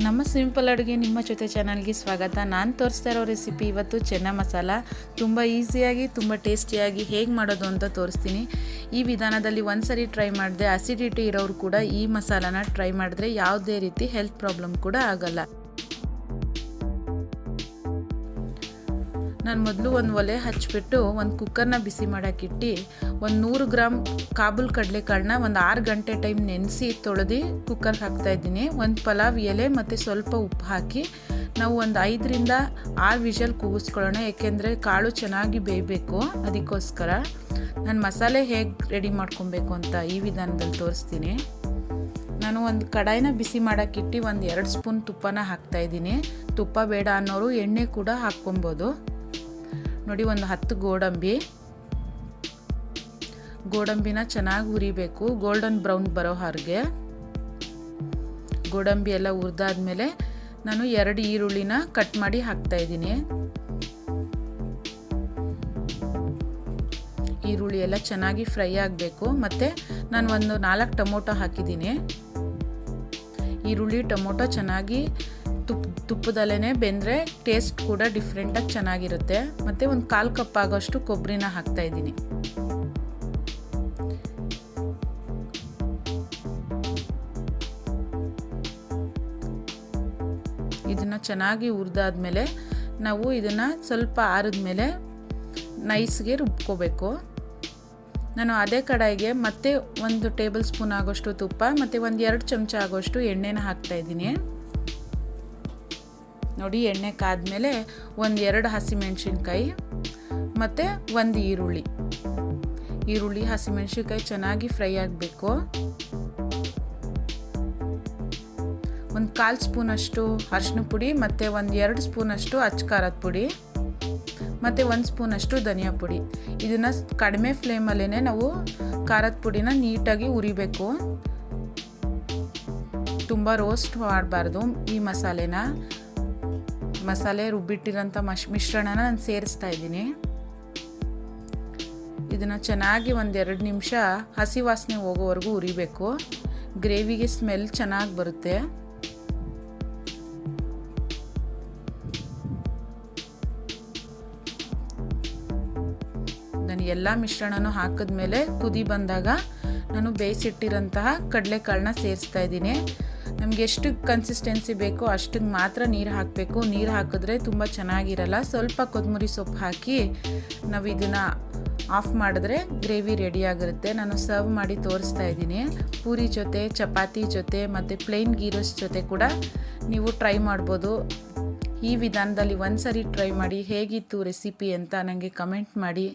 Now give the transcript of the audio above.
ನಮ್ಮ ಸಿಂಪಲ್ ಅಡುಗೆ ನಿಮ್ಮ ಜೊತೆ ಚಾನಲ್ಗೆ ಸ್ವಾಗತ. ನಾನು ತೋರಿಸ್ತಾ ಇರೋ ರೆಸಿಪಿ ಇವತ್ತು ಚೆನ್ನ ಮಸಾಲ. ತುಂಬ ಈಸಿಯಾಗಿ ತುಂಬ ಟೇಸ್ಟಿಯಾಗಿ ಹೇಗೆ ಮಾಡೋದು ಅಂತ ತೋರಿಸ್ತೀನಿ. ಈ ವಿಧಾನದಲ್ಲಿ ಒಂದ್ಸರಿ ಟ್ರೈ ಮಾಡಿದೆ, ಅಸಿಡಿಟಿ ಇರೋರು ಕೂಡ ಈ ಮಸಾಲಾನ ಟ್ರೈ ಮಾಡಿದ್ರೆ ಯಾವುದೇ ರೀತಿ ಹೆಲ್ತ್ ಪ್ರಾಬ್ಲಮ್ ಕೂಡ ಆಗಲ್ಲ. ನಾನು ಮೊದಲು ಒಂದು ಒಲೆ ಹಚ್ಚಿಬಿಟ್ಟು ಒಂದು ಕುಕ್ಕರ್ನ ಬಿಸಿ ಮಾಡೋಕ್ಕಿಟ್ಟು 100 ಗ್ರಾಮ್ ಕಾಬೂಲ್ ಕಡಲೆಕಾಳನ್ನ ಒಂದು 6 ಗಂಟೆ ಟೈಮ್ ನೆನೆಸಿ ತೊಳೆದು ಕುಕ್ಕರ್ಗೆ ಹಾಕ್ತಾಯಿದ್ದೀನಿ. ಒಂದು ಪಲಾವ್ ಎಲೆ ಮತ್ತು ಸ್ವಲ್ಪ ಉಪ್ಪು ಹಾಕಿ ನಾವು ಒಂದು 5ರಿಂದ 6 ವಿಷಲ್ ಕೂಗಿಸ್ಕೊಳ್ಳೋಣ, ಏಕೆಂದರೆ ಕಾಳು ಚೆನ್ನಾಗಿ ಬೇಯಬೇಕು. ಅದಕ್ಕೋಸ್ಕರ ನಾನು ಮಸಾಲೆ ಹೇಗೆ ರೆಡಿ ಮಾಡ್ಕೊಬೇಕು ಅಂತ ಈ ವಿಧಾನದಲ್ಲಿ ತೋರಿಸ್ತೀನಿ. ನಾನು ಒಂದು ಕಡಾಯಿನ ಬಿಸಿ ಮಾಡೋಕ್ಕಿಟ್ಟು ಒಂದು 2 ಸ್ಪೂನ್ ತುಪ್ಪನ ಹಾಕ್ತಾಯಿದ್ದೀನಿ. ತುಪ್ಪ ಬೇಡ ಅನ್ನೋರು ಎಣ್ಣೆ ಕೂಡ ಹಾಕ್ಕೊಬೋದು. ನೋಡಿ, ಒಂದು 10 ಗೋಡಂಬಿನ ಚೆನ್ನಾಗಿ ಹುರಿಬೇಕು, ಗೋಲ್ಡನ್ ಬ್ರೌನ್ ಬರೋ ಹಾಗೆ. ಗೋಡಂಬಿ ಎಲ್ಲ ಹುರಿದಾದ್ಮೇಲೆ ನಾನು 2 ಈರುಳ್ಳಿನ ಕಟ್ ಮಾಡಿ ಹಾಕ್ತಾಯಿದ್ದೀನಿ. ಈರುಳ್ಳಿ ಎಲ್ಲ ಚೆನ್ನಾಗಿ ಫ್ರೈ ಆಗಬೇಕು. ಮತ್ತು ನಾನು ಒಂದು 4 ಟೊಮೊಟೊ ಹಾಕಿದ್ದೀನಿ. ಈರುಳ್ಳಿ ಟೊಮೊಟೊ ಚೆನ್ನಾಗಿ ತುಪ್ಪದಲ್ಲೇ ಬೆಂದರೆ ಟೇಸ್ಟ್ ಕೂಡ ಡಿಫ್ರೆಂಟಾಗಿ ಚೆನ್ನಾಗಿರುತ್ತೆ. ಮತ್ತು ಒಂದು 1/4 ಕಪ್ ಆಗೋಷ್ಟು ಕೊಬ್ಬರಿನ ಹಾಕ್ತಾಯಿದ್ದೀನಿ. ಇದನ್ನು ಚೆನ್ನಾಗಿ ಹುರಿದಾದ್ಮೇಲೆ ನಾವು ಇದನ್ನು ಸ್ವಲ್ಪ ಆರಿದ್ಮೇಲೆ ನೈಸ್ಗೆ ರುಬ್ಕೋಬೇಕು. ನಾನು ಅದೇ ಕಡಾಯಿಗೆ ಮತ್ತೆ 1 ಟೇಬಲ್ ಸ್ಪೂನ್ ಆಗೋಷ್ಟು ತುಪ್ಪ ಮತ್ತು ಒಂದು 2 ಚಮಚ ಆಗೋಷ್ಟು ಎಣ್ಣೆನ ಹಾಕ್ತಾಯಿದ್ದೀನಿ. ನೋಡಿ, ಎಣ್ಣೆ ಕಾದ್ಮೇಲೆ ಒಂದು 2 ಹಸಿಮೆಣ್ಸಿನ್ಕಾಯಿ ಮತ್ತು 1 ಈರುಳ್ಳಿ ಹಸಿಮೆಣ್ಸಿನ್ಕಾಯಿ ಚೆನ್ನಾಗಿ ಫ್ರೈ ಆಗಬೇಕು. ಒಂದು 1/4 ಸ್ಪೂನಷ್ಟು ಅರಿಶಿನ ಪುಡಿ ಮತ್ತು ಒಂದು 2 ಸ್ಪೂನಷ್ಟು ಅಚ್ಚ ಖಾರದ ಪುಡಿ ಮತ್ತು 1 ಸ್ಪೂನಷ್ಟು ಧನಿಯಾ ಪುಡಿ. ಇದನ್ನು ಕಡಿಮೆ ಫ್ಲೇಮಲ್ಲೇ ನಾವು ಖಾರದ ಪುಡಿನ ನೀಟಾಗಿ ಹುರಿಬೇಕು. ತುಂಬ ರೋಸ್ಟ್ ಮಾಡಬಾರ್ದು. ಈ ಮಸಾಲೆ ರುಬ್ಬಿಟ್ಟಿರೋಂಥ ಮಿಶ್ರಣನ ನಾನು ಸೇರಿಸ್ತಾ ಇದ್ದೀನಿ. ಇದನ್ನು ಚೆನ್ನಾಗಿ ಒಂದು 2 ನಿಮಿಷ ಹಸಿ ವಾಸನೆ ಹೋಗೋವರೆಗೂ ಹುರಿಬೇಕು. ಗ್ರೇವಿಗೆ ಸ್ಮೆಲ್ ಚೆನ್ನಾಗಿ ಬರುತ್ತೆ. ನಾನು ಎಲ್ಲ ಮಿಶ್ರಣನೂ ಹಾಕಿದ್ಮೇಲೆ ಕುದಿ ಬಂದಾಗ ನಾನು ಬೇಯಿಸಿಟ್ಟಿರೋಂತಹ ಕಡಲೆಕಾಳನ್ನ ಸೇರಿಸ್ತಾ ಇದ್ದೀನಿ. ನಮಗೆ ಎಷ್ಟು ಕನ್ಸಿಸ್ಟೆನ್ಸಿ ಬೇಕೋ ಅಷ್ಟಿಗೆ ಮಾತ್ರ ನೀರು ಹಾಕಬೇಕು. ನೀರು ಹಾಕಿದ್ರೆ ತುಂಬ ಚೆನ್ನಾಗಿರಲ್ಲ. ಸ್ವಲ್ಪ ಕೊತ್ತಂಬರಿ ಸೊಪ್ಪು ಹಾಕಿ ನಾವು ಇದನ್ನು ಆಫ್ ಮಾಡಿದ್ರೆ ಗ್ರೇವಿ ರೆಡಿ ಆಗಿರುತ್ತೆ. ನಾನು ಸರ್ವ್ ಮಾಡಿ ತೋರಿಸ್ತಾ ಇದ್ದೀನಿ. ಪೂರಿ ಜೊತೆ, ಚಪಾತಿ ಜೊತೆ ಮತ್ತು ಪ್ಲೇನ್ ಗೀ ರೋಸ್ಟ್ ಜೊತೆ ಕೂಡ ನೀವು ಟ್ರೈ ಮಾಡ್ಬೋದು. ಈ ವಿಧಾನದಲ್ಲಿ ಒಂದ್ಸರಿ ಟ್ರೈ ಮಾಡಿ ಹೇಗಿತ್ತು ರೆಸಿಪಿ ಅಂತ ನನಗೆ ಕಮೆಂಟ್ ಮಾಡಿ.